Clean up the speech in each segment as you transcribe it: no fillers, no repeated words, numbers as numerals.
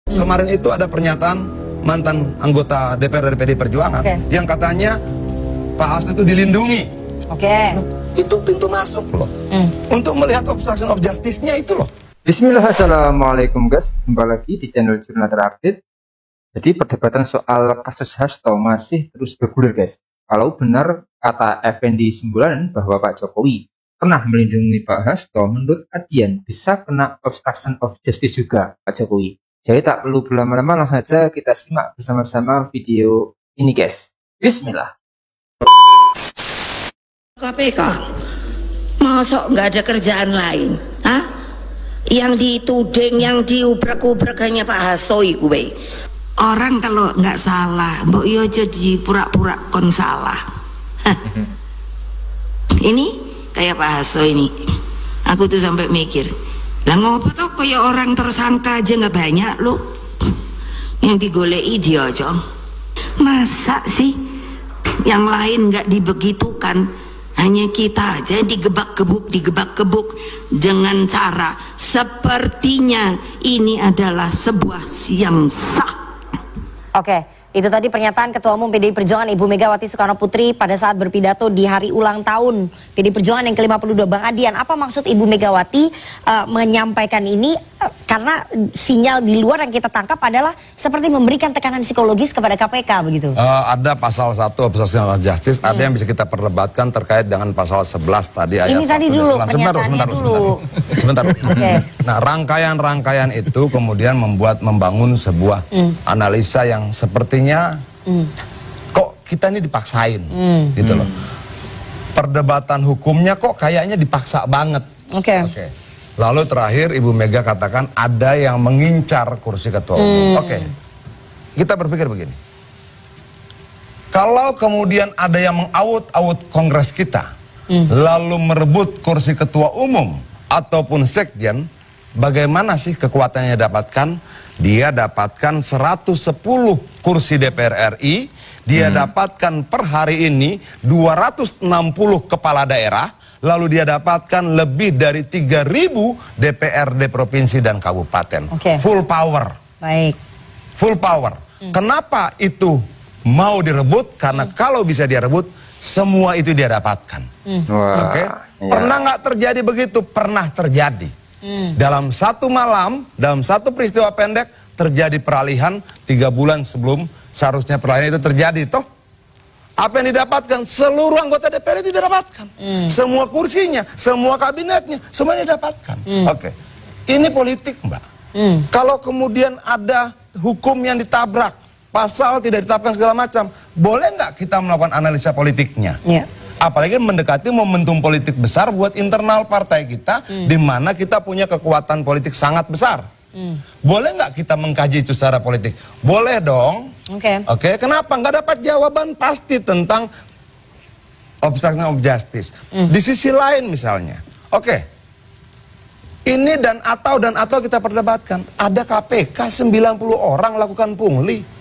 Kemarin itu ada pernyataan mantan anggota DPR dari PDI Perjuangan yang katanya Pak Hasto itu dilindungi. Itu pintu masuk loh. Untuk melihat obstruction of justice-nya itu loh. Bismillah, assalamualaikum guys. Kembali lagi di channel Jurnal Terupdate. Jadi perdebatan soal kasus Hasto masih terus bergulir guys. Kalau benar kata Effendi Simbolon bahwa Pak Jokowi pernah melindungi Pak Hasto, menurut Adian bisa kena obstruction of justice juga Pak Jokowi. Jadi tak perlu berlama-lama, langsung saja kita simak bersama-sama video ini guys. Bismillah. KPK masuk nggak ada kerjaan lain, hah? Yang dituding, yang diubrak-ubrak hanya Pak Hasto gue. Orang kalau nggak salah, mbok yo jadi pura-pura kon salah. Ini kayak Pak Hasto ini, aku tuh sampai mikir, lah ngopo toh kayak orang tersangka aja nggak banyak loh, yang digolei dia aja. Masa sih yang lain nggak dibegitukan, hanya kita aja digebak-gebuk dengan cara sepertinya ini adalah sebuah yang sah. Oke, itu tadi pernyataan Ketua Umum PDI Perjuangan Ibu Megawati Soekarno Putri pada saat berpidato di hari ulang tahun PDI Perjuangan yang ke-52. Bang Adian, apa maksud Ibu Megawati menyampaikan ini? Karena sinyal di luar yang kita tangkap adalah seperti memberikan tekanan psikologis kepada KPK begitu. Ada pasal 1 obstruction of justice, ada yang bisa kita perdebatkan terkait dengan pasal 11 tadi ayat 1. Ini tadi dulu, sebentar. Nah, rangkaian-rangkaian itu kemudian membangun sebuah analisa yang sepertinya kok kita ini dipaksain gitu loh. Perdebatan hukumnya kok kayaknya dipaksa banget. Oke. Lalu terakhir Ibu Mega katakan ada yang mengincar kursi ketua umum. Oke. Kita berpikir begini. Kalau kemudian ada yang mengaut-aut kongres kita, lalu merebut kursi ketua umum ataupun sekjen, bagaimana sih kekuatannya dapatkan? Dia dapatkan 110 kursi DPR RI, dia dapatkan per hari ini 260 kepala daerah, lalu dia dapatkan lebih dari 3.000 DPRD provinsi dan kabupaten. Full power. Baik. Full power. Kenapa itu mau direbut? Karena kalau bisa direbut, semua itu dia dapatkan. Pernah nggak terjadi begitu? Pernah terjadi. Dalam satu malam, dalam satu peristiwa pendek, terjadi peralihan 3 bulan sebelum seharusnya peralihan itu terjadi. Toh, apa yang didapatkan? Seluruh anggota DPR itu didapatkan. Semua kursinya, semua kabinetnya, semuanya didapatkan. Ini politik, Mbak. Kalau kemudian ada hukum yang ditabrak, pasal tidak ditetapkan segala macam, boleh nggak kita melakukan analisa politiknya? Apalagi mendekati momentum politik besar buat internal partai kita, di mana kita punya kekuatan politik sangat besar. Boleh nggak kita mengkaji itu secara politik? Boleh dong. Kenapa? Nggak dapat jawaban pasti tentang obstruction of justice. Di sisi lain misalnya, ini dan atau kita perdebatkan. Ada KPK 90 orang lakukan pungli.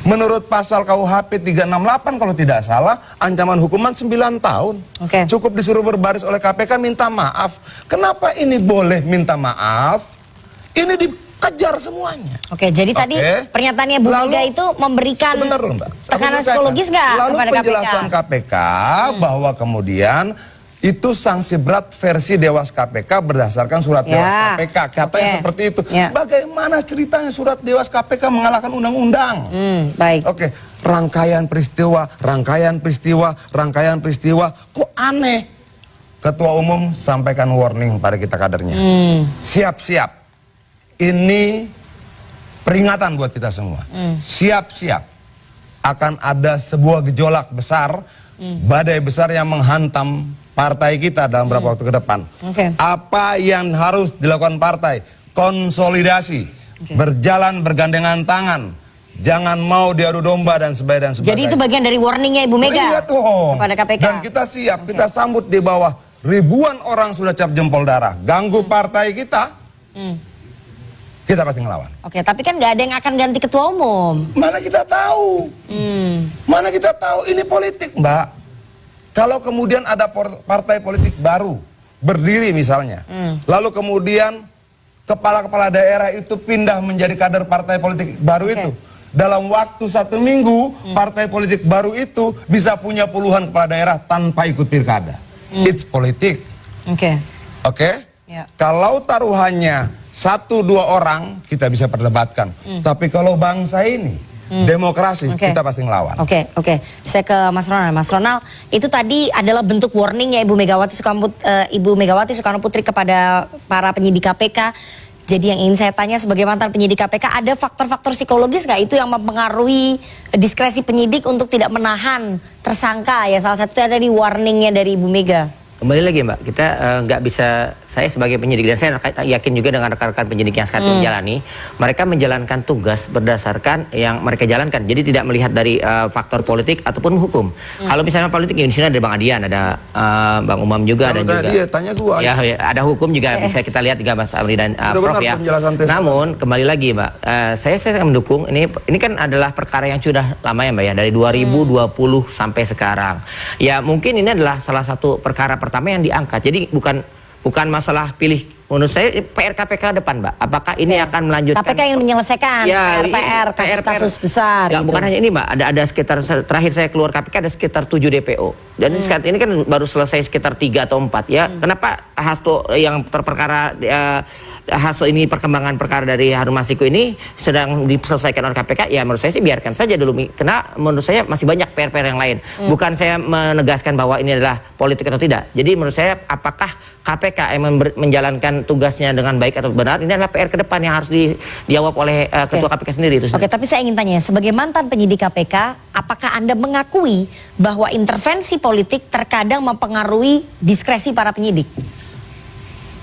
Menurut pasal KUHP 368 kalau tidak salah, ancaman hukuman 9 tahun. Cukup disuruh berbaris oleh KPK minta maaf. Kenapa ini boleh minta maaf? Ini dikejar semuanya. Jadi tadi pernyataannya Bu Mega itu memberikan tekanan psikologis nggak kepada KPK? Lalu penjelasan KPK bahwa kemudian itu sanksi berat versi Dewas KPK berdasarkan surat Dewas KPK. Katanya seperti itu. Bagaimana ceritanya surat Dewas KPK mengalahkan undang-undang? Rangkaian peristiwa, kok aneh? Ketua Umum sampaikan warning pada kita kadernya. Siap-siap. Ini peringatan buat kita semua. Siap-siap. Akan ada sebuah gejolak besar, badai besar yang menghantam partai kita dalam beberapa waktu ke depan. Apa yang harus dilakukan partai? Konsolidasi, berjalan bergandengan tangan, jangan mau diadu domba dan sebagainya. Jadi itu bagian dari warningnya Ibu Mega kepada KPK. Dan kita siap, kita sambut di bawah ribuan orang sudah cap jempol darah. Ganggu partai kita, kita pasti ngelawan. Tapi kan nggak ada yang akan ganti ketua umum. Mana kita tahu? Mana kita tahu? Ini politik, Mbak. Kalau kemudian ada partai politik baru berdiri misalnya, lalu kemudian kepala-kepala daerah itu pindah menjadi kader partai politik baru itu. Dalam waktu 1 minggu, partai politik baru itu bisa punya puluhan kepala daerah tanpa ikut pilkada. It's politik. Oke? Ya. Kalau taruhannya 1-2 orang, kita bisa perdebatkan. Tapi kalau bangsa ini, demokrasi, kita pasti ngelawan. Oke. Saya ke Mas Ronald. Mas Ronald, itu tadi adalah bentuk warning ya Ibu Megawati Soekarno Putri kepada para penyidik KPK. Jadi yang ingin saya tanya sebagai mantan penyidik KPK, ada faktor-faktor psikologis nggak itu yang mempengaruhi diskresi penyidik untuk tidak menahan tersangka ya? Salah satunya ada di warningnya dari Ibu Mega. Kembali lagi Mbak, kita nggak bisa, saya sebagai penyidik dan saya yakin juga dengan rekan-rekan penyidik yang sekarang menjalani, mereka menjalankan tugas berdasarkan yang mereka jalankan. Jadi tidak melihat dari faktor politik ataupun hukum. Kalau misalnya politik, di sini ada Bang Adian, ada Bang Umam juga, dan juga. Tanya gua. Ya, ada hukum juga bisa kita lihat juga Mas Amri dan Prof ya. Namun kembali lagi Mbak, saya mendukung ini kan adalah perkara yang sudah lama ya Mbak ya, dari 2020 sampai sekarang. Ya mungkin ini adalah salah satu perkara pertama yang diangkat. Jadi bukan masalah pilih. Menurut saya PR KPK depan Mbak. Apakah ini akan melanjutkan? KPK ingin menyelesaikan kasus-kasus besar. Ya, gitu. Bukan hanya ini Mbak. Ada sekitar, terakhir saya keluar KPK ada sekitar 7 DPO. Dan sekarang ini kan baru selesai sekitar 3 atau 4 ya. Kenapa Hasto yang perkara Hasto ini, perkembangan perkara dari Harun Masiku ini sedang diselesaikan oleh KPK? Ya menurut saya sih biarkan saja dulu. Karena menurut saya masih banyak PR-PR yang lain. Bukan saya menegaskan bahwa ini adalah politik atau tidak. Jadi menurut saya apakah KPK yang menjalankan tugasnya dengan baik atau benar, ini adalah PR ke depan yang harus dijawab oleh Ketua KPK sendiri itu. Oke, tapi saya ingin tanya, sebagai mantan penyidik KPK, apakah Anda mengakui bahwa intervensi politik terkadang mempengaruhi diskresi para penyidik?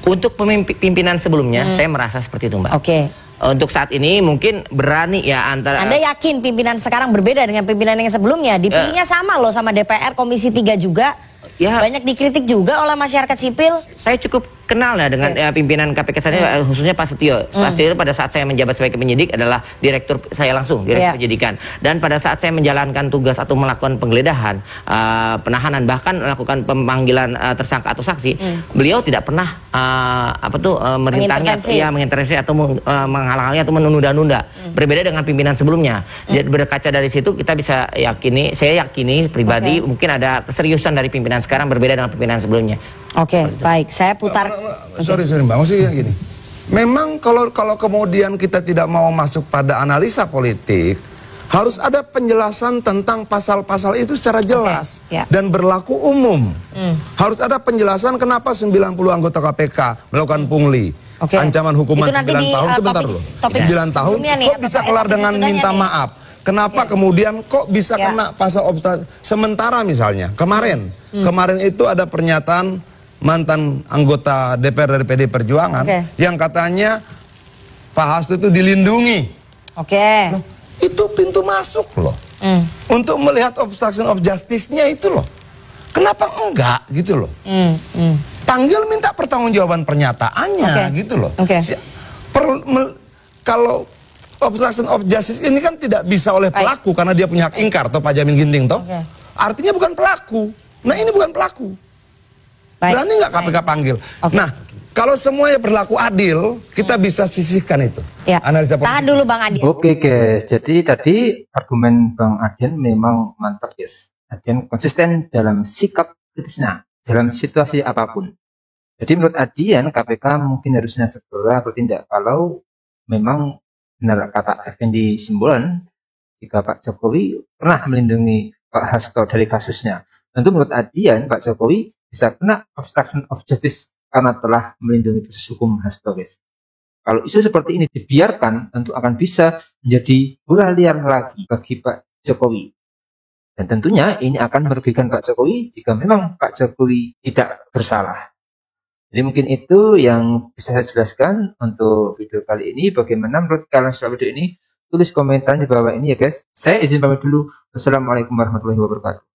Untuk pimpinan sebelumnya, saya merasa seperti itu Mbak. Untuk saat ini mungkin berani ya antara... Anda yakin pimpinan sekarang berbeda dengan pimpinan yang sebelumnya? Dipilihnya sama loh sama DPR, Komisi 3 juga. Ya, banyak dikritik juga oleh masyarakat sipil. Saya cukup kenal ya dengan pimpinan KPK saya, khususnya Pak Setio. Pak Setio pada saat saya menjabat sebagai penyidik adalah direktur saya langsung, direktur penyidikan. Dan pada saat saya menjalankan tugas atau melakukan penggeledahan, penahanan, bahkan melakukan pemanggilan tersangka atau saksi, beliau tidak pernah mengintervensi atau menghalang-halangi atau menunda-nunda. Berbeda dengan pimpinan sebelumnya. Jadi berkaca dari situ kita bisa yakini, saya yakini pribadi mungkin ada keseriusan dari pimpinan sekarang berbeda dengan pimpinan sebelumnya. Baik, saya putar. Sorry Mbak, maksudnya gini. Memang kalau kemudian kita tidak mau masuk pada analisa politik, harus ada penjelasan tentang pasal-pasal itu secara jelas dan berlaku umum. Harus ada penjelasan kenapa 90 anggota KPK melakukan pungli. Ancaman hukuman 9 tahun, sebentar dulu. 9 tahun, kok bisa kelar dengan minta maaf? Kenapa kemudian kok bisa kena pasal obstruksi? Sementara misalnya kemarin itu ada pernyataan mantan anggota DPR dari PD Perjuangan yang katanya Pak Hasto itu dilindungi. Loh, itu pintu masuk loh. Untuk melihat obstruction of justice-nya itu loh. Kenapa enggak gitu loh? Panggil minta pertanggungjawaban pernyataannya gitu loh. Kalau obstruction of justice ini kan tidak bisa oleh pelaku karena dia punya hak ingkar atau Pak Jamin Ginting toh. Artinya bukan pelaku. Nah ini bukan pelaku. Berani nggak KPK panggil? Nah kalau semuanya berlaku adil, kita bisa sisihkan itu. Analisa politik. Tahan dulu Bang Adian. Oke guys, jadi tadi argumen Bang Adian memang mantap guys. Adian konsisten dalam sikap kritisnya dalam situasi apapun. Jadi menurut Adian KPK mungkin harusnya segera bertindak kalau memang benar kata Effendi Simbolon, jika Pak Jokowi pernah melindungi Pak Hasto dari kasusnya. Tentu menurut Adian Pak Jokowi bisa kena obstruction of justice karena telah melindungi proses hukum Hasto guys. Kalau isu seperti ini dibiarkan, tentu akan bisa menjadi bola liar lagi bagi Pak Jokowi. Dan tentunya ini akan merugikan Pak Jokowi jika memang Pak Jokowi tidak bersalah. Jadi mungkin itu yang bisa saya jelaskan untuk video kali ini. Bagaimana menurut kalian soal video ini? Tulis komentar di bawah ini ya guys. Saya izin pamit dulu. Wassalamualaikum warahmatullahi wabarakatuh.